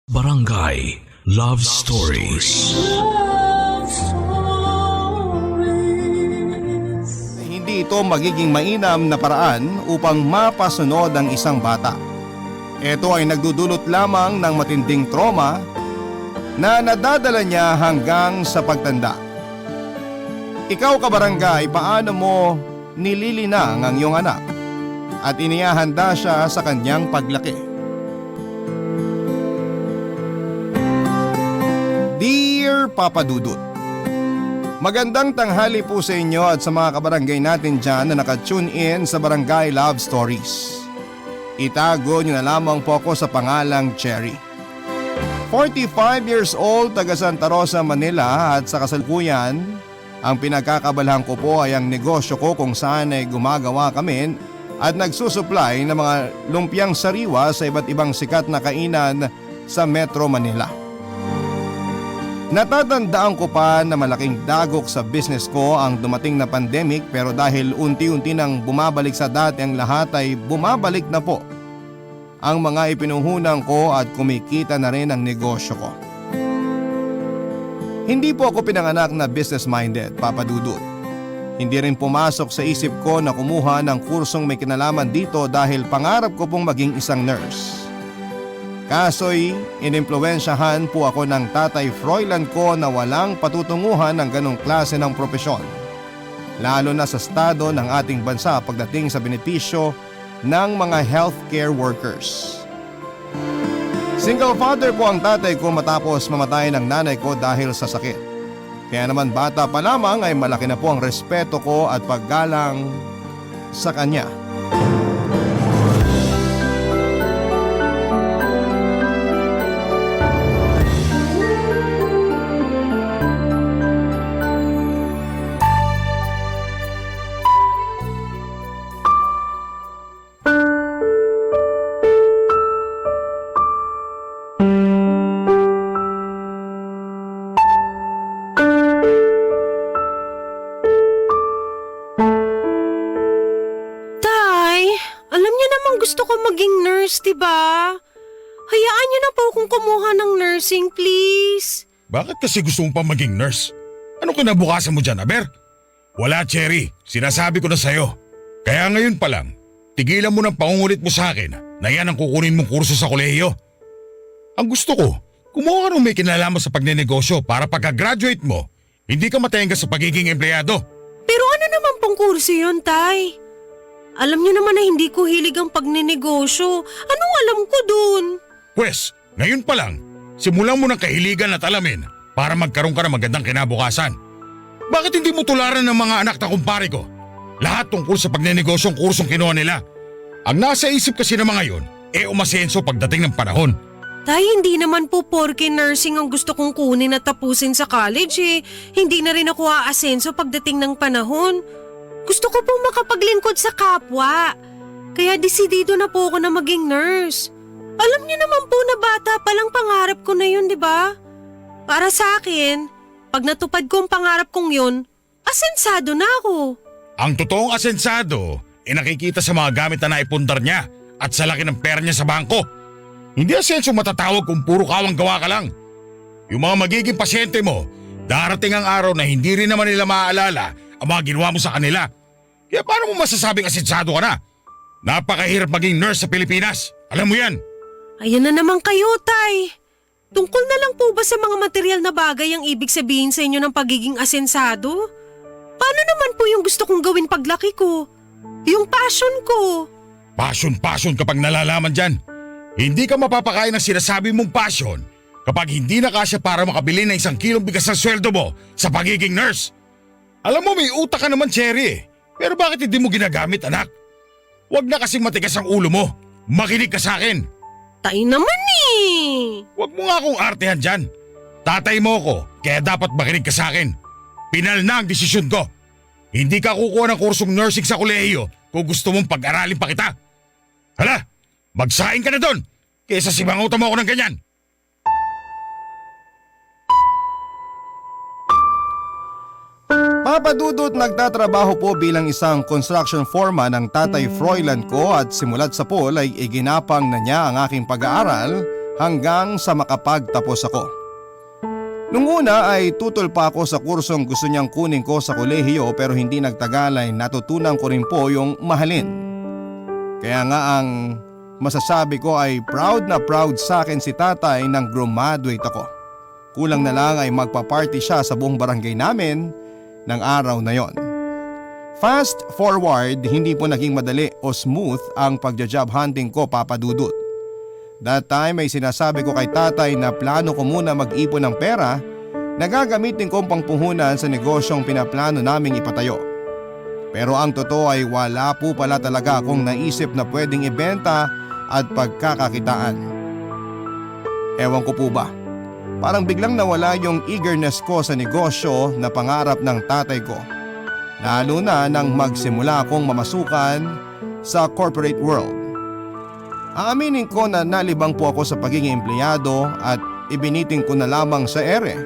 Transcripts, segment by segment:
Barangay Love Stories. Hindi ito magiging mainam na paraan upang mapasunod ang isang bata. Ito ay nagdudulot lamang ng matinding trauma na nadadala niya hanggang sa pagtanda. Ikaw kabarangay, paano mo nililinang ang iyong anak at inihahanda siya sa kanyang paglaki? Dear Papa Dudut, magandang tanghali po sa inyo at sa mga kabarangay natin dyan na nakatune in sa Barangay Love Stories. Itago niyo na lamang po ako sa pangalang Cherry. 45 years old, taga Santa Rosa, Manila, at sa kasalukuyan, ang pinagkakabalhan ko po ay ang negosyo ko kung saan ay gumagawa kami at nagsusupply ng mga lumpiang sariwa sa iba't ibang sikat na kainan sa Metro Manila. Natatandaan ko pa na malaking dagok sa business ko ang dumating na pandemic, pero dahil unti-unti nang bumabalik sa dati ang lahat ay bumabalik na po ang mga ipinuhunan ko at kumikita na rin ang negosyo ko. Hindi po ako pinanganak na business-minded, Papa Dudut. Hindi rin pumasok sa isip ko na kumuha ng kursong may kinalaman dito dahil pangarap ko pong maging isang nurse. Kaso'y inimpluwensyahan po ako ng Tatay Froilan ko na walang patutunguhan ng ganong klase ng propesyon, lalo na sa estado ng ating bansa pagdating sa benepisyo ng mga healthcare workers. Single father po ang tatay ko matapos mamatay ng nanay ko dahil sa sakit. Kaya naman bata pa lamang ay malaki na po ang respeto ko at paggalang sa kanya. Gusto ko maging nurse, diba? Hayaan niyo na po akong kumuha ng nursing, please. Bakit kasi gusto mong pa maging nurse? Ano kinabukasan mo dyan, Aber? Wala, Cherry. Sinasabi ko na sa'yo. Kaya ngayon pa lang, tigilan mo ng pangungulit mo sa akin na yan ang kukunin mong kurso sa kolehiyo. Ang gusto ko, kumuha ka ng may kinalaman sa pagnenegosyo para pagka-graduate mo, hindi ka matayenga sa pagiging empleyado. Pero ano naman pong kurso yun, Tay? Alam niyo naman na hindi ko hilig ang pagnenegosyo. Anong alam ko dun? Pwes, ngayon pa lang, simulan mo ng kahiligan at alamin para magkaroon ka ng magandang kinabukasan. Bakit hindi mo tularan ng mga anak na kumpare ko? Lahat tungkol sa pagnenegosyo ang kursong kinuha nila. Ang nasa isip kasi ng mga yun, umasenso pagdating ng panahon. Tay, hindi naman po porke nursing ang gusto kong kunin at tapusin sa college Hindi na rin ako aasenso pagdating ng panahon. Gusto ko pong makapaglingkod sa kapwa. Kaya desidido na po ako na maging nurse. Alam niyo naman po na bata pa lang pangarap ko na yun, di ba? Para sa akin, pag natupad ko ang pangarap kong yun, asensado na ako. Ang totoong asensado, nakikita sa mga gamit na naipundar niya at sa laki ng pera niya sa bangko. Hindi asenso matatawag kung puro kawang gawa ka lang. Yung mga magiging pasyente mo, darating ang araw na hindi rin naman nila maaalala ang mga ginawa mo sa kanila. Kaya paano mo masasabing asensado ka na? Napakahirap maging nurse sa Pilipinas. Alam mo yan. Ayan na naman kayo, Tay. Tungkol na lang po ba sa mga material na bagay ang ibig sabihin sa inyo ng pagiging asensado? Paano naman po yung gusto kong gawin paglaki ko? Yung passion ko. Passion kapag nalalaman dyan. Hindi ka mapapakain ng sinasabi mong passion kapag hindi na kasya para makabili ng 1 kilong bigas ng sweldo mo sa pagiging nurse. Alam mo, may utak ka naman, Cherry. Pero bakit hindi mo ginagamit, anak? Huwag na kasing matigas ang ulo mo. Makinig ka sa akin. Tay naman Huwag mo nga akong artehan dyan. Tatay mo ko, kaya dapat makinig ka sa akin. Pinal na ang desisyon ko. Hindi ka kukuha ng kursong nursing sa kolehiyo kung gusto mong pag-aralin pa kita. Hala, magsaing ka na doon, kaysa simangutan mo ako ng ganyan. Papa Dudut, nagtatrabaho po bilang isang construction foreman ng Tatay Froilan ko at simulat sa pool ay iginapang na niya ang aking pag-aaral hanggang sa makapagtapos ako. Nung una ay tutol pa ako sa kursong gusto niyang kunin ko sa kolehiyo pero hindi nagtagal ay natutunan ko rin po yung mahalin. Kaya nga ang masasabi ko ay proud na proud sa akin si tatay nang graduate ako. Kulang na lang ay magpa-party siya sa buong barangay namin ng araw na yon. Fast forward, hindi po naging madali o smooth ang pagja-job hunting ko, Papa Dudut. That time ay sinasabi ko kay tatay na plano ko muna mag-ipon ng pera na gagamitin kong pangpuhunan sa negosyong pinaplano naming ipatayo. Pero ang totoo ay wala po pala talaga akong naisip na pwedeng ibenta at pagkakakitaan. Ewan ko po ba, parang biglang nawala yung eagerness ko sa negosyo na pangarap ng tatay ko. Lalo na nang magsimula akong mamasukan sa corporate world. Aaminin ko na nalibang po ako sa pagiging empleyado at ibiniting ko na lamang sa ere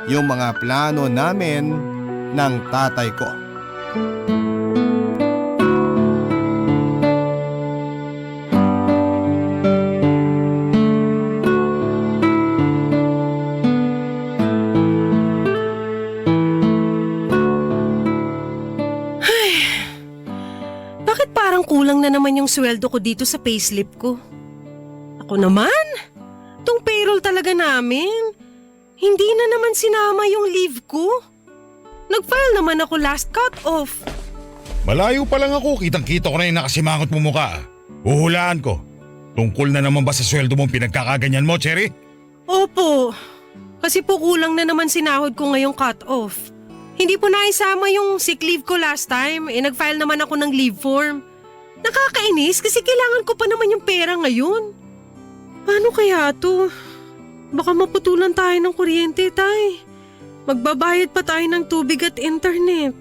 yung mga plano namin ng tatay ko. Kulang na naman yung sweldo ko dito sa payslip ko. Ako naman, tong payroll talaga namin. Hindi na naman sinama yung leave ko. Nag-file naman ako last cut-off. Malayo pa lang ako, kitang-kita ko na yung nakasimangot mo mukha. Uhulaan ko. Tungkol na naman ba sa sweldo mong pinagkakaganyan mo, Cherry? Opo, kasi po kulang na naman sinahod ko ngayong cut-off. Hindi po naisama yung sick leave ko last time, nag-file naman ako ng leave form. Nakakainis kasi kailangan ko pa naman yung pera ngayon. Paano kaya to? Baka maputulan tayo ng kuryente, tay. Magbabayad pa tayo ng tubig at internet.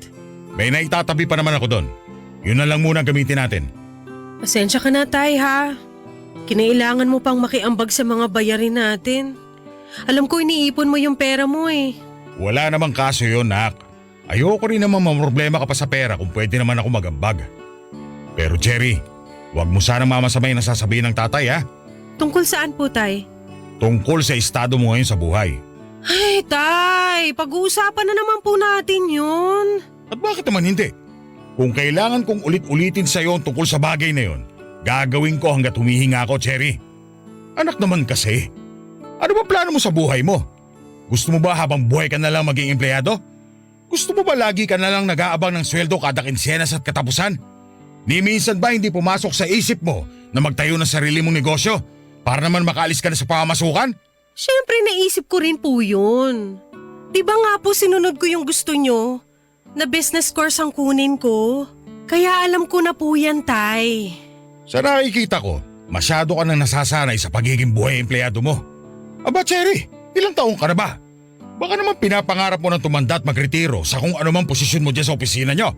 May naitatabi pa naman ako doon. Yun na lang muna ang gamitin natin. Pasensya ka na, tay, ha? Kinailangan mo pang makiambag sa mga bayarin natin. Alam ko iniipon mo yung pera mo eh. Wala namang kaso yun, Nak. Ayoko rin naman mamroblema ka pa sa pera kung pwede naman ako magambag. Pero Cherry, huwag mo sanang mamasamay na sasabihin ng tatay, ha? Tungkol saan po, tay? Tungkol sa estado mo ngayon sa buhay. Ay, tay, pag-uusapan na naman po natin yun. At bakit naman hindi? Kung kailangan kong ulit-ulitin sa iyo tungkol sa bagay na yon, gagawin ko hanggat humihinga ako, Cherry. Anak naman kasi. Ano ba plano mo sa buhay mo? Gusto mo ba habang buhay ka na lang maging empleyado? Gusto mo ba lagi ka na lang nag-aabang ng sweldo kada kinsenas at katapusan? Ni minsan ba hindi pumasok sa isip mo na magtayo ng sarili mong negosyo para naman makaalis ka na sa pamasukan? Siyempre naisip ko rin po yun. Di ba nga po sinunod ko yung gusto nyo? Na business course ang kunin ko. Kaya alam ko na po yan, tay. Sa nakikita ko, masyado ka nang nasasanay sa pagiging buhay empleyado mo. Aba Cherry, ilang taong ka na ba? Baka naman pinapangarap mo ng tumanda at magretiro sa kung anumang posisyon mo dyan sa opisina nyo.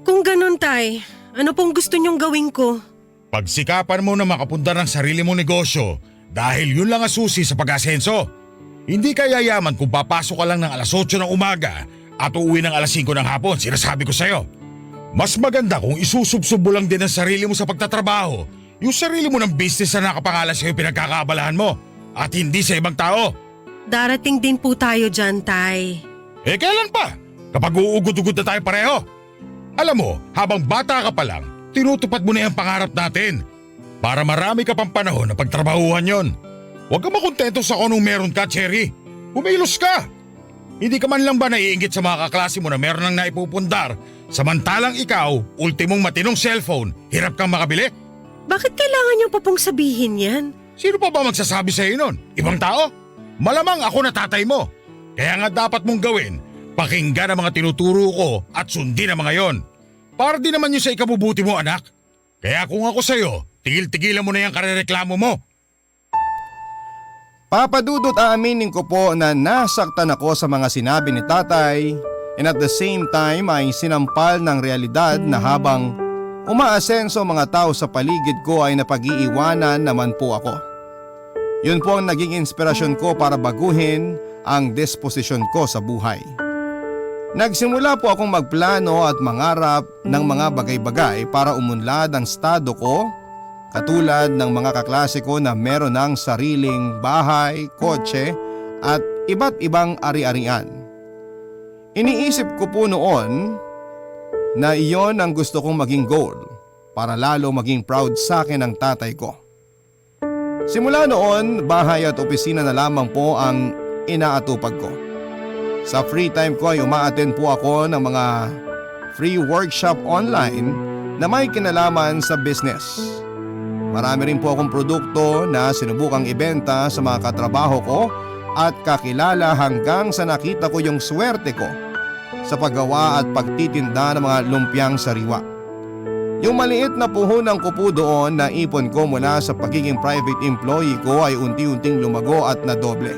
Kung ganun, tay, ano pong gusto nyong gawin ko? Pagsikapan mo na makapundar ng sarili mong negosyo dahil yun lang ang susi sa pag-asenso. Hindi ka yayaman kung papasok ka lang ng alas 8 ng umaga at uuwi ng alas 5 ng hapon, sinasabi ko sa'yo. Mas maganda kung isusubsob mo lang din ang sarili mo sa pagtatrabaho, yung sarili mo ng business na nakapangalan sa'yo pinagkakaabalahan mo at hindi sa ibang tao. Darating din po tayo dyan, tay. Kailan pa? Kapag uugod-ugod na tayo pareho. Alam mo, habang bata ka pa lang, tinutupad mo na yung pangarap natin. Para marami ka pang panahon na pagtrabahuhan yon. Huwag ka makontento sa kung anong meron ka, Cherry. Kumilos ka. Hindi ka man lang ba naiinggit sa mga kaklase mo na meron nang naipupundar, samantalang ikaw, ultimong matinong cellphone, hirap kang makabili? Bakit kailangan niyo pa pong sabihin yan? Sino pa ba magsasabi sa'yo nun? Ibang tao? Malamang ako na tatay mo. Kaya nga dapat mong gawin, pakinggan ang mga tinuturo ko at sundin ang mga yon. Para din naman yun sa ikabubuti mo, anak. Kaya kung ako sa'yo, tigil-tigilan mo na yung karereklamo mo. Papa Dudut, aaminin ko po na nasaktan ako sa mga sinabi ni tatay and at the same time ay sinampal ng realidad na habang umaasenso mga tao sa paligid ko ay napag-iiwanan naman po ako. Yun po ang naging inspirasyon ko para baguhin ang disposisyon ko sa buhay. Nagsimula po akong magplano at mangarap ng mga bagay-bagay para umunlad ang estado ko Katulad ng mga kaklase ko na meron ng sariling bahay, kotse at iba't ibang ari-arian. Iniisip ko po noon na iyon ang gusto kong maging goal para lalo maging proud sa akin ang tatay ko. Simula noon, bahay at opisina na lamang po ang inaatupag ko. Sa free time ko ay umaattend po ako ng mga free workshop online na may kinalaman sa business. Marami rin po akong produkto na sinubukang ibenta sa mga katrabaho ko at kakilala hanggang sa nakita ko yung swerte ko sa paggawa at pagtitinda ng mga lumpiang sariwa. Yung maliit na puhunan ko po doon na ipon ko mula sa pagiging private employee ko ay unti-unting lumago at nadoble.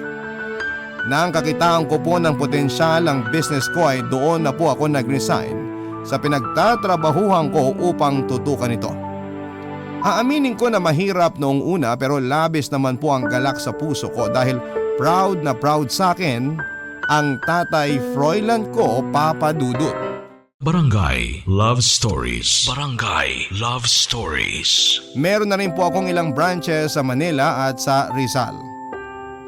Nang kakitaan ko po ng potensyal ang business ko ay doon na po ako nag-resign sa pinagtatrabahuhan ko upang tutukan ito. Aaminin ko na mahirap noong una pero labis naman po ang galak sa puso ko dahil proud na proud sa akin ang tatay Froilan ko, Papa Dudut. Barangay Love Stories. Barangay Love Stories. Meron na rin po akong ilang branches sa Manila at sa Rizal.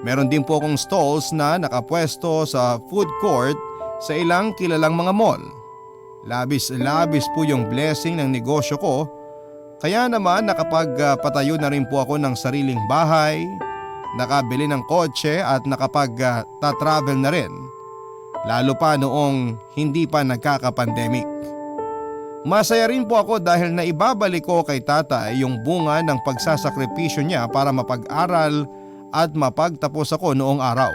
Meron din po akong stalls na nakapwesto sa food court sa ilang kilalang mga mall. Labis-labis po yung blessing ng negosyo ko. Kaya naman nakapagpatayo na rin po ako ng sariling bahay, nakabili ng kotse at nakapag-travel na rin. Lalo pa noong hindi pa nagkaka-pandemic. Masaya rin po ako dahil naibabalik ko kay tatay yung bunga ng pagsasakripisyo niya para mapag-aral at mapagtapos ako noong araw.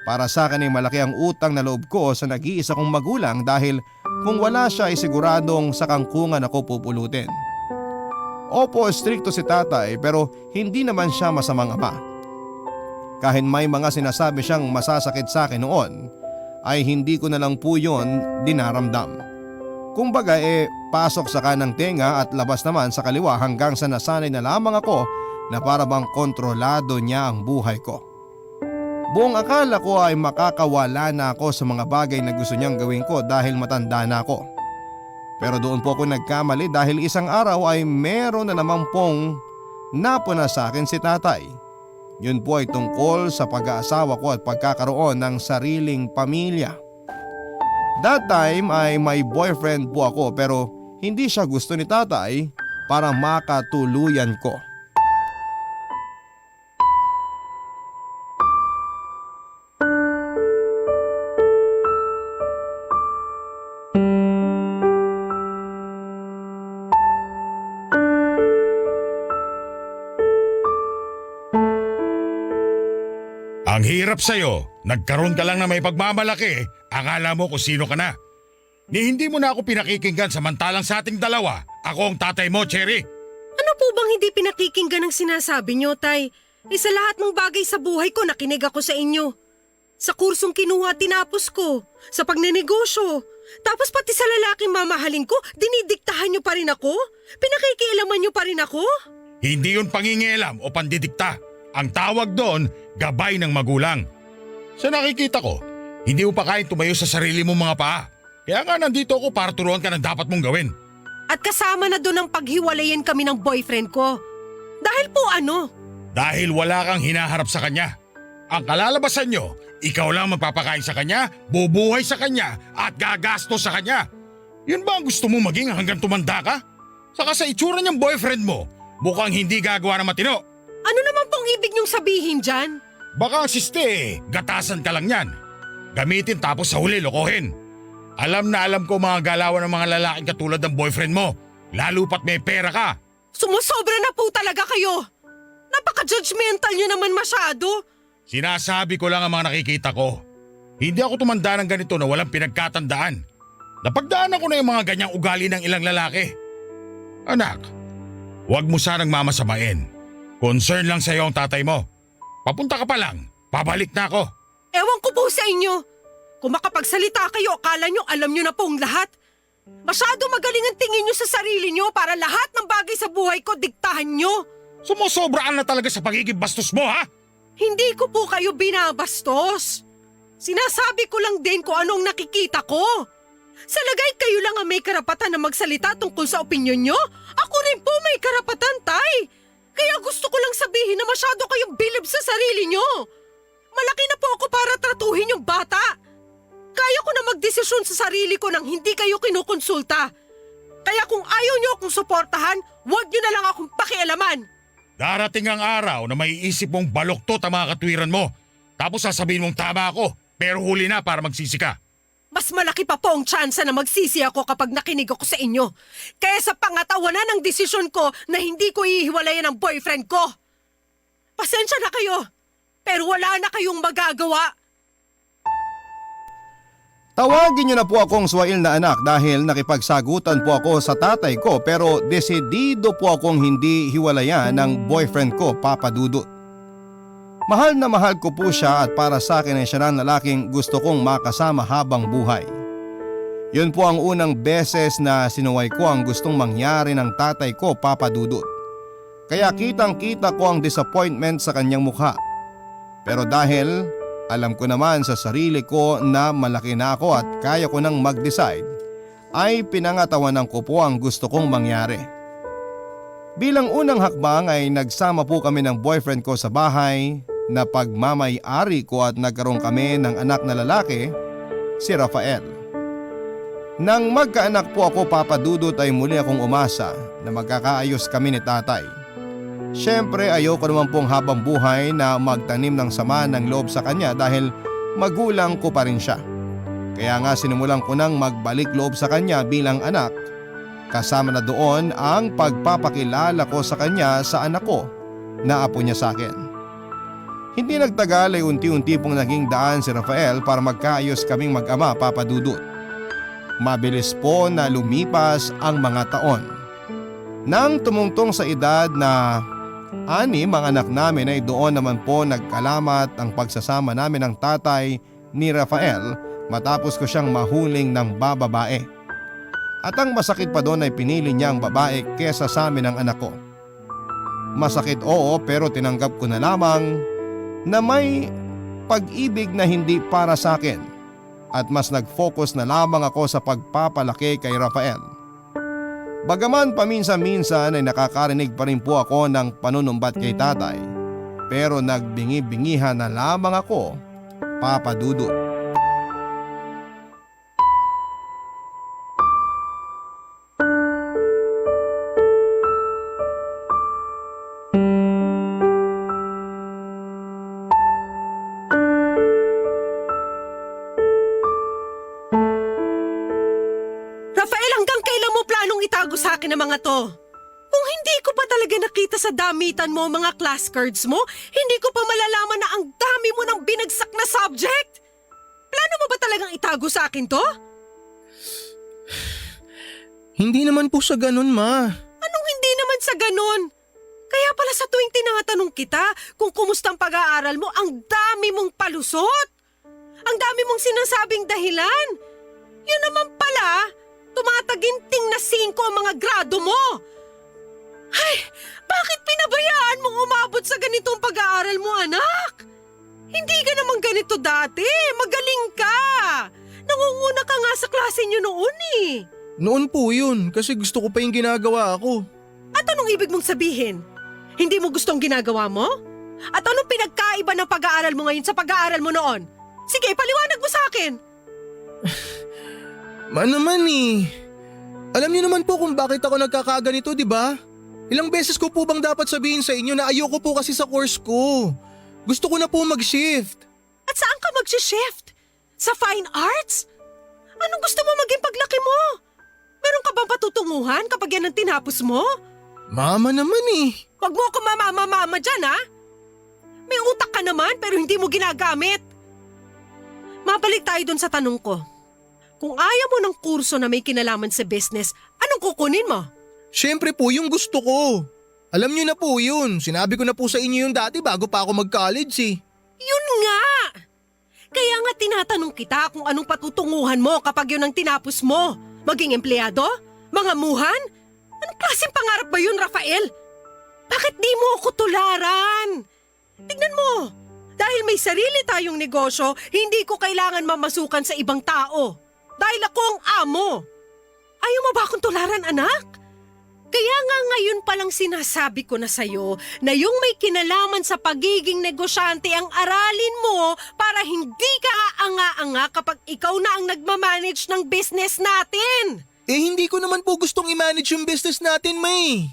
Para sa akin ay malaki ang utang na loob ko sa nag-iisa kong magulang dahil kung wala siya ay siguradong sa kangkungan ako pupulutin. Opo, strikto si tatay pero hindi naman siya masamang ama. Kahit may mga sinasabi siyang masasakit sa akin noon, ay hindi ko na lang po yun dinaramdam. Kumbaga pasok sa kanang tenga at labas naman sa kaliwa hanggang sa nasanay na lamang ako na para bang kontrolado niya ang buhay ko. Buong akala ko ay makakawala na ako sa mga bagay na gusto niyang gawin ko dahil matanda na ako. Pero doon po ako nagkamali dahil isang araw ay meron na naman pong napuna sa akin si tatay. Yun po ay tungkol sa pag-aasawa ko at pagkakaroon ng sariling pamilya. That time ay may boyfriend po ako pero hindi siya gusto ni tatay para makatuluyan ko. Ang hirap sa'yo, nagkaroon ka lang na may pagmamalaki, akala mo kung sino ka na. Ni hindi mo na ako pinakikinggan samantalang sa ating dalawa, ako ang tatay mo, Cherry. Ano po bang hindi pinakikinggan ang sinasabi niyo, Tay? Sa lahat ng bagay sa buhay ko nakinig ako sa inyo. Sa kursong kinuha tinapos ko, sa pagnenegosyo. Tapos pati sa lalaking mamahalin ko, dinidiktahan niyo pa rin ako? Pinakikialaman niyo pa rin ako? Hindi yun pangingialam o pandidikta. Ang tawag doon, gabay ng magulang. Sa nakikita ko, hindi mo pa kayang tumayo sa sarili mong mga paa. Kaya nga nandito ako para turuan ka ng dapat mong gawin. At kasama na doon ang paghiwalayin kami ng boyfriend ko. Dahil po ano? Dahil wala kang hinaharap sa kanya. Ang kalalabasan nyo, ikaw lang magpapakain sa kanya, bubuhay sa kanya at gagastos sa kanya. Yun ba ang gusto mo maging hanggang tumanda ka? Saka sa itsura niyang boyfriend mo, mukhang hindi gagawa ng matino. Ano naman pong ibig niyong sabihin dyan? Baka ang siste, gatasan ka lang yan. Gamitin tapos sa huli lokohin. Alam na alam ko mga galawan ng mga lalaking katulad ng boyfriend mo, lalo pat may pera ka. Sumusobra na po talaga kayo. Napaka-judgmental niyo naman masyado. Sinasabi ko lang ang mga nakikita ko. Hindi ako tumanda ng ganito na walang pinagkatandaan. Napagdaanan ko na yung mga ganyang ugali ng ilang lalaki. Anak, huwag mo sanang mamasamain. Concern lang sa'yo ang tatay mo. Papunta ka pa lang, pabalik na ako. Ewan ko po sa inyo. Kung makapagsalita kayo, akala nyo alam nyo na pong lahat. Masyado magaling ang tingin nyo sa sarili nyo para lahat ng bagay sa buhay ko diktahan nyo. Sumusobraan na talaga sa pagiging bastos mo, ha? Hindi ko po kayo binabastos. Sinasabi ko lang din kung anong nakikita ko. Sa lagay kayo lang ang may karapatan na magsalita tungkol sa opinyon nyo? Ako rin po may karapatan, Tay. Kaya gusto ko lang sabihin na masyado kayong bilib sa sarili nyo. Malaki na po ako para tratuhin yung bata. Kaya ko na magdesisyon sa sarili ko nang hindi kayo kinukonsulta. Kaya kung ayaw nyo akong suportahan, huwag nyo na lang akong pakialaman. Darating ang araw na maiisip mong baluktot ang mga katwiran mo. Tapos sasabihin mong tama ako, pero huli na para magsisi ka. Mas malaki pa po ang tsansa na magsisi ako kapag nakinig ako sa inyo. Kaya sa pangatawanan ng desisyon ko na hindi ko ihiwalayan ang boyfriend ko. Pasensya na kayo, pero wala na kayong magagawa. Tawagin niyo na po akong Swail na anak dahil nakipagsagutan po ako sa tatay ko pero desidido po akong hindi hiwalayan ng boyfriend ko, Papa Dudut. Mahal na mahal ko po siya at para sa akin ay siya ng lalaking gusto kong makasama habang buhay. Yun po ang unang beses na sinuway ko ang gustong mangyari ng tatay ko, Papa Dudut. Kaya kitang kita ko ang disappointment sa kanyang mukha. Pero dahil alam ko naman sa sarili ko na malaki na ako at kaya ko nang mag-decide, ay pinangatawanan ko po ang gusto kong mangyari. Bilang unang hakbang ay nagsama po kami ng boyfriend ko sa bahay na pagmamay-ari ko at nagkaroon kami ng anak na lalaki, si Rafael. Nang magkaanak po ako, Papa Dudut, ay muli akong umasa na magkakaayos kami ni tatay. Siyempre ayoko naman pong habang buhay na magtanim ng sama ng loob sa kanya dahil magulang ko pa rin siya. Kaya nga sinimulan ko nang magbalik loob sa kanya bilang anak. Kasama na doon ang pagpapakilala ko sa kanya sa anak ko na apo niya sa akin. Hindi nagtagal ay unti-unti pong naging daan si Rafael para magkaayos kaming mag-ama, Papa Dudut. Mabilis po na lumipas ang mga taon. Nang tumungtong sa edad na 6 ang anak namin ay doon naman po nagkalamat ang pagsasama namin ng tatay ni Rafael matapos ko siyang mahuling ng bababae. At ang masakit pa doon ay pinili niya ang babae kesa sa amin ang anak ko. Masakit oo, pero tinanggap ko na lamang na may pag-ibig na hindi para sa akin at mas nag-focus na lamang ako sa pagpapalaki kay Rafael. Bagaman paminsan-minsan ay nakakarinig pa rin po ako ng panunumbat kay tatay, pero nagbingi-bingihan na lamang ako, Papa Dudut. Sa akin ng mga to. Kung hindi ko pa talaga nakita sa damitan mo mga class cards mo, hindi ko pa malalaman na ang dami mo ng binagsak na subject. Plano mo ba talagang itago sa akin to? Hindi naman po sa ganun, Ma. Anong hindi naman sa ganun? Kaya pala sa tuwing tinatanong kita kung kumusta ang pag-aaral mo, ang dami mong palusot. Ang dami mong sinasabing dahilan. Yun naman pala, tumataginting na 5 ang mga grado mo. Ay, bakit pinabayaan mong umabot sa ganitong pag-aaral mo, anak? Hindi ka naman ganito dati. Magaling ka. Nangunguna ka nga sa klase niyo noon eh. Noon po yun, kasi gusto ko pa yung ginagawa ako. At anong ibig mong sabihin? Hindi mo gustong ginagawa mo? At anong pinagkaiba ng pag-aaral mo ngayon sa pag-aaral mo noon? Sige, paliwanag mo sa akin. Ma naman eh. Alam niyo naman po kung bakit ako nagkakaganito, di ba? Ilang beses ko po bang dapat sabihin sa inyo na ayoko po kasi sa course ko. Gusto ko na po mag-shift. At saan ka mag-shift? Sa fine arts? Anong gusto mo maging paglaki mo? Meron ka bang patutunguhan kapag yan ang tinapos mo? Mama naman eh. Huwag mo ako mama dyan ha? May utak ka naman pero hindi mo ginagamit. Mabalik tayo dun sa tanong ko. Kung ayaw mo ng kurso na may kinalaman sa business, anong kukunin mo? Siyempre po yung gusto ko. Alam niyo na po yun. Sinabi ko na po sa inyo yun dati bago pa ako mag-college eh. Yun nga! Kaya nga tinatanong kita kung anong patutunguhan mo kapag yun ang tinapos mo. Maging empleyado? Mangamuhan? Anong klaseng pangarap ba yun, Rafael? Bakit di mo ako tularan? Tignan mo, dahil may sarili tayong negosyo, hindi ko kailangan mamasukan sa ibang tao. Dahil ako ang amo. Ayaw mo ba akong tularan, anak? Kaya nga ngayon palang sinasabi ko na sa'yo na yung may kinalaman sa pagiging negosyante ang aralin mo para hindi ka aanga-anga kapag ikaw na ang nagmamanage ng business natin. Hindi ko naman po gustong i-manage yung business natin, May.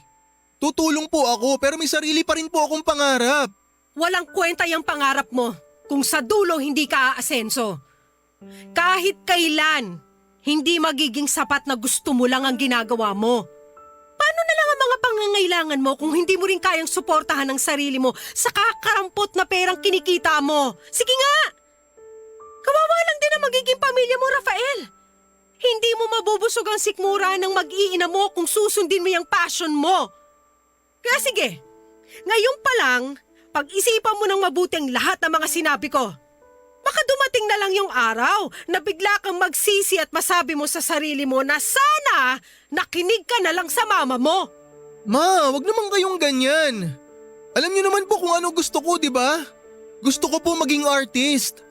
Tutulong po ako pero may sarili pa rin po akong pangarap. Walang kwenta yung pangarap mo kung sa dulo hindi ka aasenso. Kahit kailan, hindi magiging sapat na gusto mo lang ang ginagawa mo. Paano na lang ang mga pangangailangan mo kung hindi mo rin kayang suportahan ang sarili mo sa kakarampot na perang kinikita mo? Sige nga! Kawawa lang din ang magiging pamilya mo, Rafael. Hindi mo mabubusog ang sikmura ng mag-iina mo kung susundin mo yung passion mo. Kaya sige, ngayon pa lang, pag-isipan mo ng mabuting lahat ng mga sinabi ko. Baka dumating na lang yung araw na bigla kang magsisi at masabi mo sa sarili mo na sana nakinig ka na lang sa mama mo. Ma, wag naman kayong ganyan. Alam niyo naman po kung ano gusto ko, di ba? Gusto ko po maging artist.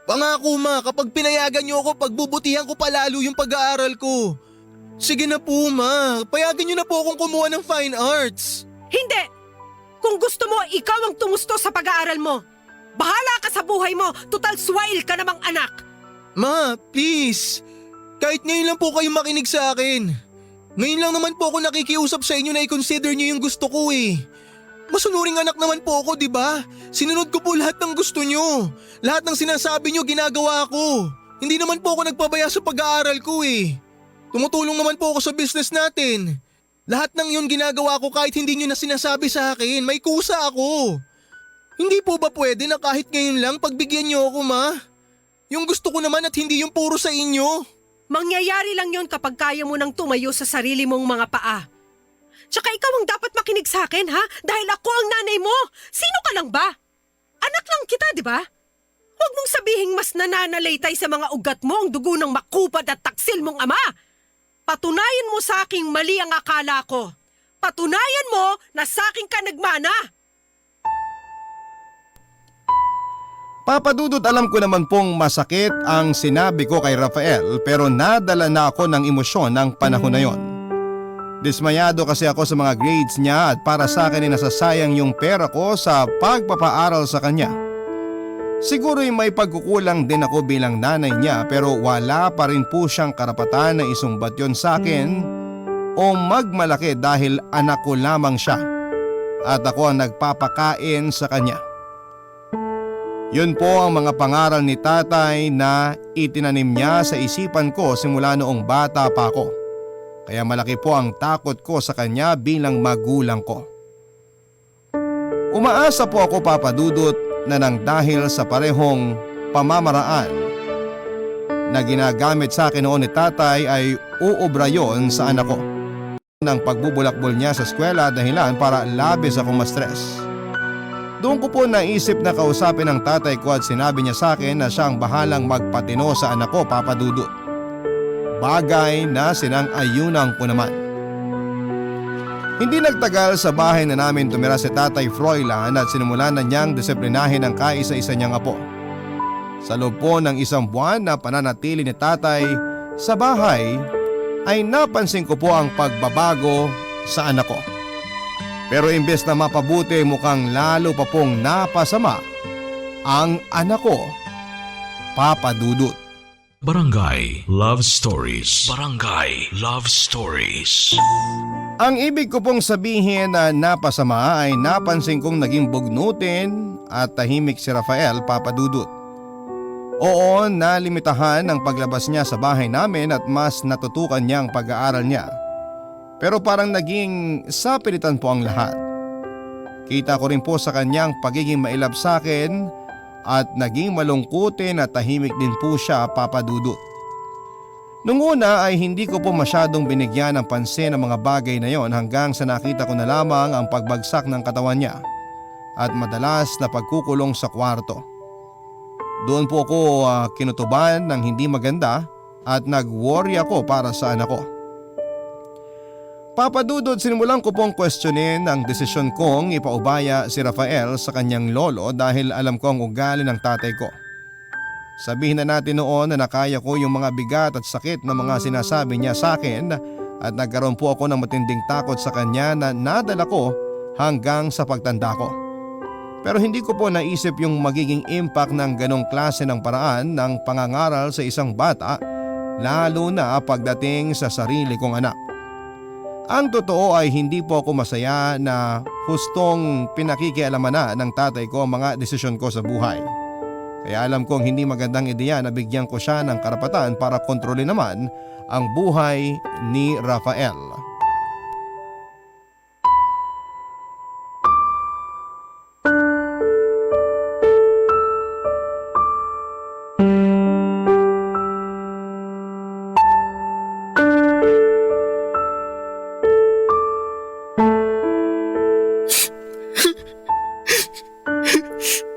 Pangako ma, kapag pinayagan niyo ako, pagbubutihan ko palalo yung pag-aaral ko. Sige na po ma, payagan niyo na po akong kumuha ng fine arts. Hindi! Kung gusto mo, ikaw ang tumusto sa pag-aaral mo. Bahala ka sa buhay mo, total swail ka namang anak. Ma, please. Kahit ngayon lang po kayo makinig sa akin. Ngayon lang naman po ako nakikiusap sa inyo na i-consider niyo yung gusto ko eh. Masunuring anak naman po ako, di ba? Sinunod ko po lahat ng gusto niyo. Lahat ng sinasabi niyo ginagawa ko. Hindi naman po ako nagpabaya sa pag-aaral ko eh. Tumutulong naman po ako sa business natin. Lahat ng yun ginagawa ko kahit hindi niyo na sinasabi sa akin. May kusa ako. Hindi po ba pwede na kahit ngayon lang pagbigyan niyo ako, ma? Yung gusto ko naman at hindi yung puro sa inyo. Mangyayari lang yon kapag kaya mo nang tumayo sa sarili mong mga paa. Tsaka ikaw ang dapat makinig sa akin, ha? Dahil ako ang nanay mo. Sino ka lang ba? Anak lang kita, di ba? Huwag mong sabihing mas nananalaytay sa mga ugat mo ang dugo ng makupad at taksil mong ama. Patunayan mo sa aking mali ang akala ko. Patunayan mo na sa akin ka nagmana. Papa Dudut, alam ko naman pong masakit ang sinabi ko kay Rafael pero nadala na ako ng emosyon ng panahon na yon. Dismayado kasi ako sa mga grades niya at para sa akin ay nasasayang yung pera ko sa pagpapaaral sa kanya. Siguro'y may pagkukulang din ako bilang nanay niya pero wala pa rin po siyang karapatan na isumbat yon sa akin o magmalaki dahil anak ko lamang siya at ako ang nagpapakain sa kanya. Yun po ang mga pangaral ni tatay na itinanim niya sa isipan ko simula noong bata pa ako. Kaya malaki po ang takot ko sa kanya bilang magulang ko. Umaasa po ako, Papa Dudut, na nang dahil sa parehong pamamaraan na ginagamit sa akin noon ni tatay ay uubra yon sa anak ko. Nang pagbubulakbol niya sa eskwela dahilan para labis akong ma-stress. Doon ko po naisip na kausapin ang tatay ko at sinabi niya sa akin na siya ang bahalang magpatino sa anak ko, Papa Dudut. Bagay na sinang-ayunan ko naman. Hindi nagtagal sa bahay na namin tumira si Tatay Froilan at sinimulan na niyang disiplinahin ang kaisa-isa niyang apo. Sa loob po ng isang buwan na pananatili ni tatay sa bahay ay napansin ko po ang pagbabago sa anak ko. Pero imbes na mapabuti mukhang lalo pa pong napasama ang anak ko, Papa Dudut. Barangay Love Stories. Barangay Love Stories. Ang ibig ko pong sabihin na napasama ay napansin kong naging bugnutin at tahimik si Rafael, Papa Dudut. Oo, nalimitahan ang paglabas niya sa bahay namin at mas natutukan niya ang pag-aaral niya. Pero parang naging sapilitan po ang lahat. Kita ko rin po sa kanyang pagiging mailap sa akin at naging malungkutin at tahimik din po siya, Papa Dudut. Nung una ay hindi ko po masyadong binigyan ng pansin ang mga bagay na yon hanggang sa nakita ko na lamang ang pagbagsak ng katawan niya at madalas na pagkukulong sa kwarto. Doon po ako kinutuban ng hindi maganda at nag-worry ako para sa anak ko. Papa Dudut, sinimulan ko pong questionin ang desisyon kong ipaubaya si Rafael sa kanyang lolo dahil alam ko ang ugali ng tatay ko. Sabihin na natin noon na nakaya ko yung mga bigat at sakit na mga sinasabi niya sa akin at nagkaroon po ako ng matinding takot sa kanya na nadala ko hanggang sa pagtanda ko. Pero hindi ko po naisip yung magiging impact ng ganong klase ng paraan ng pangangaral sa isang bata, lalo na pagdating sa sarili kong anak. Ang totoo ay hindi po ako masaya na hustong pinakikialaman na ng tatay ko ang mga desisyon ko sa buhay. Kaya alam kong hindi magandang ideya na bigyan ko siya ng karapatan para kontrolin naman ang buhay ni Rafael.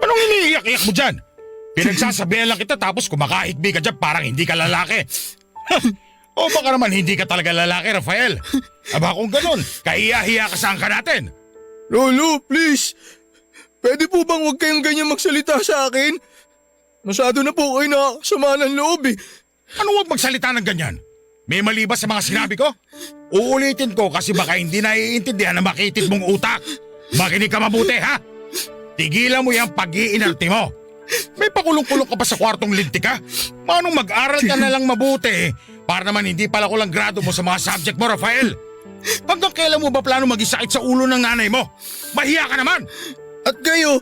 Anong iniiyak-iyak mo dyan? Pinagsasabihan lang kita tapos kumakahigbi ka dyan parang hindi ka lalaki. O baka naman hindi ka talaga lalaki, Rafael. Aba kung ganun, kahiya-hiya ka sa angka natin. Lolo, please. Pwede po bang huwag kayong ganyan magsalita sa akin? Masyado na po kayo nakakasama ng loob eh. Ano huwag magsalita ng ganyan? May mali ba sa mga sinabi ko? Uulitin ko kasi baka hindi naiintindihan na makitid mong utak. Makinig ka mabuti, ha? Tigilan mo yung pag-iinarte mo. May pakulong-kulong ka pa sa kwartong lintik ka? Manong mag-aral ka na lang mabuti para naman hindi pala kulang grado mo sa mga subject mo, Rafael. Hanggang kailan mo ba plano mag-isakit sa ulo ng nanay mo? Mahiya ka naman! At kayo,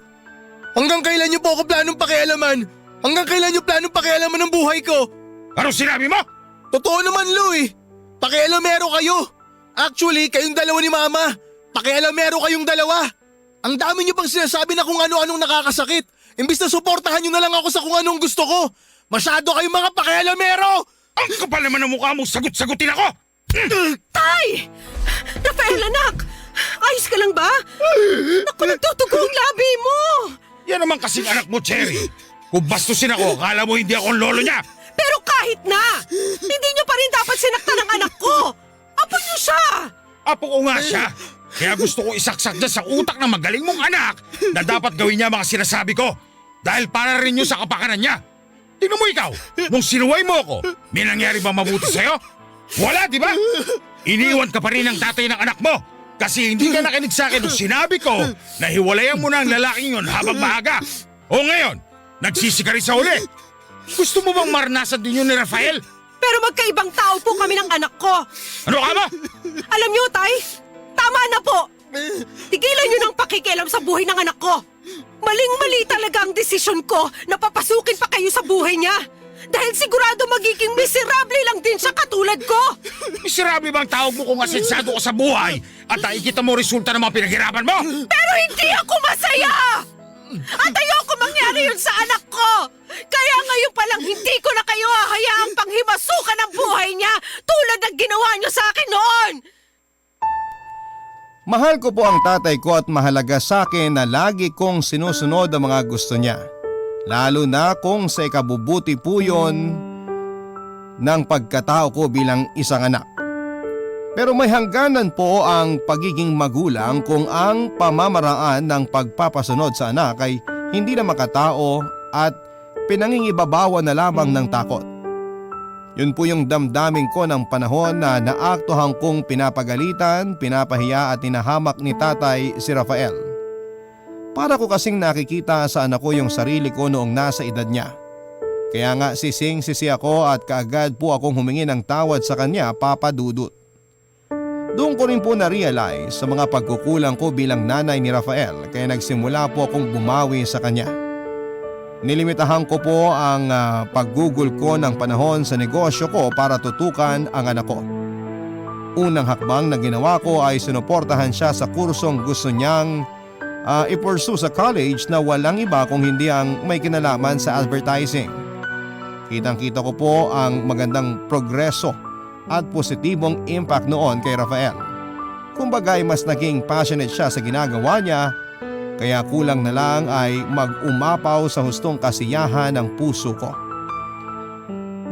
hanggang kailan niyo po ako planong pakialaman? Hanggang kailan niyo planong pakialaman ng buhay ko? Anong sinabi mo? Totoo naman, Lo eh. Pakialamero kayo. Actually, kayong dalawa ni Mama. Pakialamero kayong dalawa. Ang dami niyo pang sinasabi na kung ano-anong nakakasakit. Imbis na suportahan niyo na lang ako sa kung anong gusto ko. Masyado kayong mga pakialamero! Ang kapal naman ng mukha mong sagot-sagutin ako! Tay! Rafael, anak! Ayos ka lang ba? Naku, nagtutugo ang labi mo! Yan naman kasing anak mo, Cherry. Kung bastusin ako, akala mo hindi ako ang lolo niya. Pero kahit na! Hindi niyo pa rin dapat sinaktan ang anak ko! Apo niyo siya! Apo ko nga siya. Kaya gusto ko isaksak dyan sa utak ng magaling mong anak na dapat gawin niya mga sinasabi ko. Dahil para rin yun sa kapakanan niya. Tingnan mo ikaw, nung sinuway mo ako, may nangyari ba mabuti sa'yo? Wala, di ba? Iniwan ka pa rin ng tatay ng anak mo. Kasi hindi ka nakinig sa akin nung sinabi ko na hiwalayan mo na ang lalaking yun habang maaga. O ngayon, nagsisikari sa uli. Gusto mo bang maranasan din yun ni Rafael? Pero magkaibang tao po kami ng anak ko. Ano ka ba? Alam niyo, Tay, tama na po. Tigilan niyo ng pakikialam sa buhay ng anak ko. Maling-mali talaga ang desisyon ko na papasukin pa kayo sa buhay niya. Dahil sigurado magiging miserable lang din siya katulad ko. Miserable bang tawag mo kung asensado ka sa buhay at nakikita mo resulta ng mga pinaghirapan mo? Pero hindi ako masaya! At ayoko mangyari yun sa anak ko! Kaya ngayon pa lang hindi ko na kayo hahayaang panghimasukan ang buhay niya tulad ng ginawa niyo sa akin noon! Mahal ko po ang tatay ko at mahalaga sa akin na lagi kong sinusunod ang mga gusto niya. Lalo na kung sa ikabubuti po yun ng pagkatao ko bilang isang anak. Pero may hangganan po ang pagiging magulang kung ang pamamaraan ng pagpapasunod sa anak ay hindi na makatao at pinangingibabawan na lamang ng takot. Yun po yung damdamin ko ng panahon na naaktuhan kong pinapagalitan, pinapahiya at tinahamak ni tatay si Rafael. Para ko kasing nakikita sa anak ko yung sarili ko noong nasa edad niya. Kaya nga sising-sisi ako at kaagad po akong humingi ng tawad sa kanya, Papa Dudut. Doon ko rin po na-realize sa mga pagkukulang ko bilang nanay ni Rafael kaya nagsimula po akong bumawi sa kanya. Nilimitahan ko po ang paggugol ko ng panahon sa negosyo ko para tutukan ang anak ko. Unang hakbang na ginawa ko ay sinuportahan siya sa kursong gusto niyang i-pursue sa college na walang iba kung hindi ang may kinalaman sa advertising. Kitang-kita ko po ang magandang progreso at positibong impact noon kay Rafael. Kumbaga'y mas naging passionate siya sa ginagawa niya, kaya kulang na lang ay mag-umapaw sa hustong kasiyahan ng puso ko.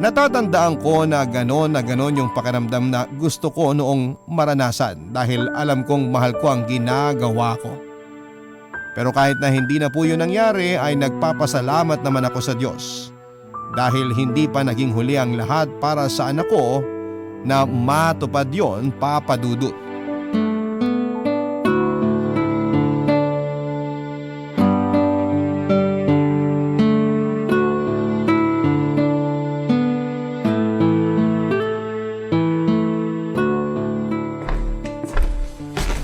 Natatandaan ko na ganon yung pakiramdam na gusto ko noong maranasan dahil alam kong mahal ko ang ginagawa ko. Pero kahit na hindi na po yun nangyari ay nagpapasalamat naman ako sa Diyos dahil hindi pa naging huli ang lahat para sa anak ko na matupad yon, Papa Dudut.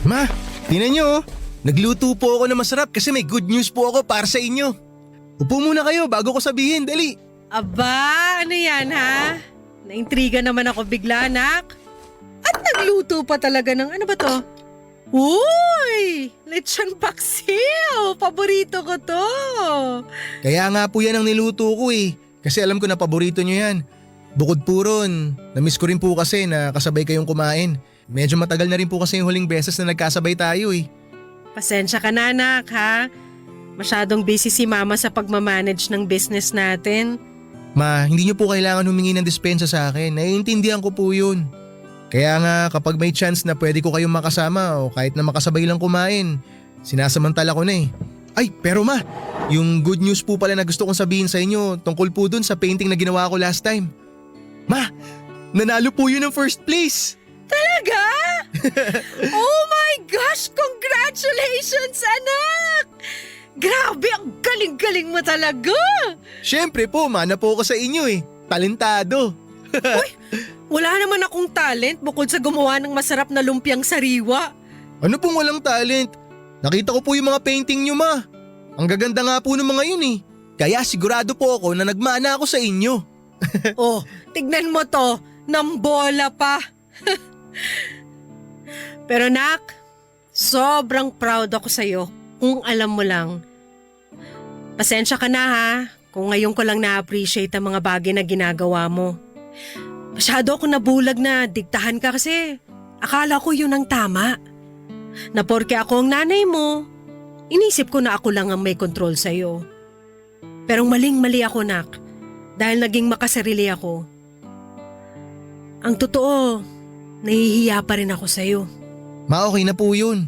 Ma, tingnan nyo oh. Nagluto po ako na masarap kasi may good news po ako para sa inyo. Upo muna kayo bago ko sabihin, dali. Aba, ano yan ha? Naintriga naman ako bigla, anak. At nagluto pa talaga ng ano ba to? Uy! Lechon paksiw! Paborito ko to! Kaya nga po yan ang niluto ko eh. Kasi alam ko na paborito nyo yan. Bukod po ron, namiss ko rin po kasi na kasabay kayong kumain. Medyo matagal na rin po kasi yung huling beses na nagkasabay tayo eh. Pasensya ka na, anak, ha? Masyadong busy si mama sa pagmamanage ng business natin. Ma, hindi nyo po kailangan humingi ng dispensa sa akin. Naiintindihan ko po yun. Kaya nga kapag may chance na pwede ko kayong makasama o kahit na makasabay lang kumain, sinasamantala ko na eh. Ay, pero ma, yung good news po pala na gusto kong sabihin sa inyo tungkol po dun sa painting na ginawa ko last time. Ma, nanalo po yun ng first place. Talaga? Oh my gosh! Congratulations, anak! Grabe, ang galing-galing mo talaga! Siyempre po, mana po ako sa inyo eh. Talentado. Wala naman akong talent bukod sa gumawa ng masarap na lumpiang sariwa. Ano pong walang talent? Nakita ko po yung mga painting nyo, ma. Ang gaganda nga po ng mga yun eh. Kaya sigurado po ako na nagmana ako sa inyo. Oh, tignan mo to, nambola pa. Pero nak, sobrang proud ako sa'yo kung alam mo lang. Pasensya ka na ha, kung ngayon ko lang na-appreciate ang mga bagay na ginagawa mo. Masyado ako nabulag na diktahan ka kasi akala ko yun ang tama. Na porke ako ang nanay mo, inisip ko na ako lang ang may control sa'yo. Pero maling-mali ako, nak, dahil naging makasarili ako. Ang totoo, nahihiya pa rin ako sa'yo. Ma, okay na po yun.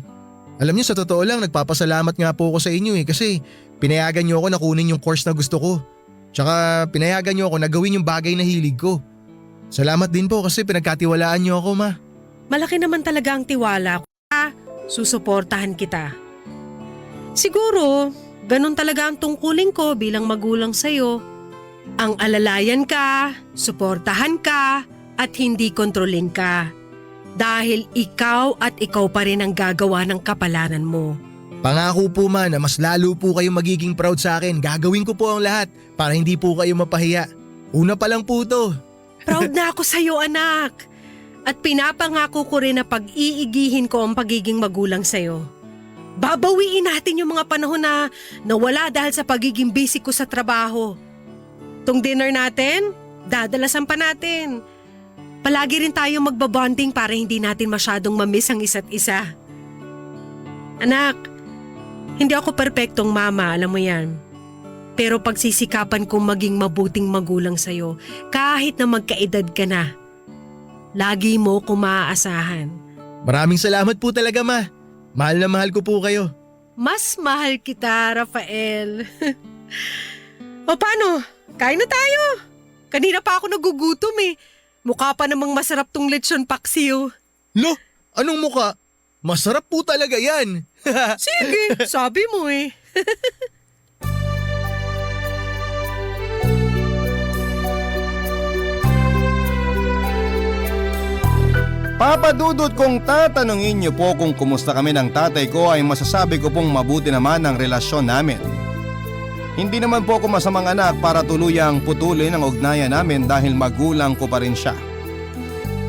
Alam niyo sa totoo lang, nagpapasalamat nga po ako sa inyo eh kasi pinayagan niyo ako na kunin yung course na gusto ko. Tsaka pinayagan niyo ako na gawin yung bagay na hilig ko. Salamat din po kasi pinagkatiwalaan niyo ako, ma. Malaki naman talaga ang tiwala ko. Susuportahan kita. Siguro, ganun talaga ang tungkulin ko bilang magulang sa'yo. Ang alalayan ka, suportahan ka, at hindi kontrolin ka. Dahil ikaw at ikaw pa rin ang gagawa ng kapalaran mo. Pangako po, ma, na mas lalo po kayong magiging proud sa akin. Gagawin ko po ang lahat para hindi po kayo mapahiya. Una pa lang po to. Proud na ako sa'yo, anak. At pinapangako ko rin na pag-iigihin ko ang pagiging magulang sa'yo. Babawiin natin yung mga panahon na nawala dahil sa pagiging busy ko sa trabaho. Tung dinner natin, dadalasan pa natin. Palagi rin tayo magbabonding para hindi natin masyadong mamiss ang isa't isa. Anak, hindi ako perpektong mama, alam mo yan. Pero pagsisikapan kong maging mabuting magulang sa'yo kahit na magkaedad ka na. Lagi mo ko maaasahan. Maraming salamat po talaga, ma. Mahal na mahal ko po kayo. Mas mahal kita, Rafael. O paano? Kain na tayo. Kanina pa ako nagugutom eh. Mukha pa namang masarap tong lechon paksiw. Lo, anong muka? Masarap po talaga yan. Sige, sabi mo eh. Papa Dudut, kung tatanungin niyo po kung kumusta kami ng tatay ko ay masasabi ko pong mabuti naman ang relasyon namin. Hindi naman po ako masamang anak para tuluyang putulin ang ugnayan namin dahil magulang ko pa rin siya.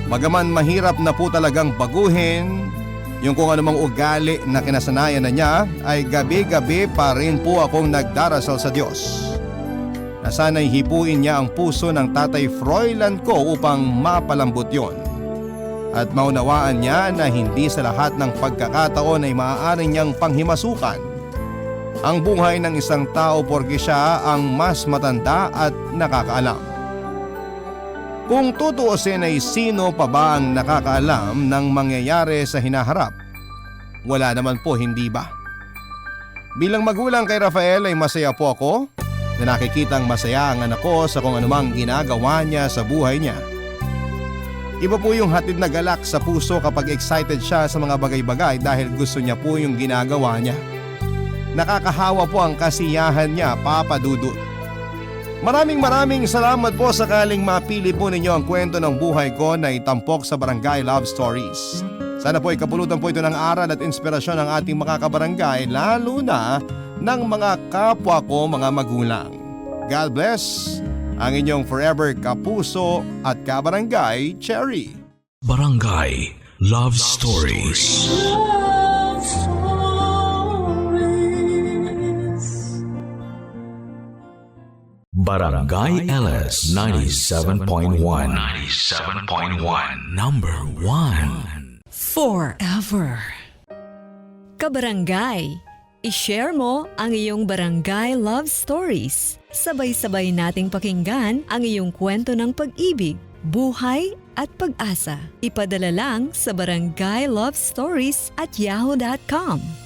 Bagaman mahirap na po talagang baguhin yung kung anumang ugali na kinasanayan na niya, ay gabi-gabi pa rin po akong nagdarasal sa Diyos na sana'y hipuin niya ang puso ng tatay Froilan ko upang mapalambot yon. At maunawaan niya na hindi sa lahat ng pagkakataon ay maaari niyang panghimasukan ang buhay ng isang tao porke siya ang mas matanda at nakakaalam. Kung tutuusin ay sino pa ba ang nakakaalam ng mangyayari sa hinaharap? Wala naman po, hindi ba? Bilang magulang kay Rafael ay masaya po ako na nakikitang masaya ang anak ko sa kung anumang ginagawa niya sa buhay niya. Iba po yung hatid na galak sa puso kapag excited siya sa mga bagay-bagay dahil gusto niya po yung ginagawa niya. Nakakahawa po ang kasiyahan niya, Papa Dudut. Maraming salamat po sakaling mapili po ninyo ang kwento ng buhay ko na itampok sa Barangay Love Stories. Sana po ikapulutan po ito ng aral at inspirasyon ng ating mga kabarangay, lalo na ng mga kapwa ko mga magulang. God bless ang inyong forever kapuso at kabarangay, Cherry. Barangay Love Stories. Barangay LS 97.1 Number 1 Forever. Kabarangay, i-share mo ang iyong barangay love stories. Sabay-sabay nating pakinggan ang iyong kwento ng pag-ibig, buhay at pag-asa. Ipadala lang sa barangaylovestories@yahoo.com.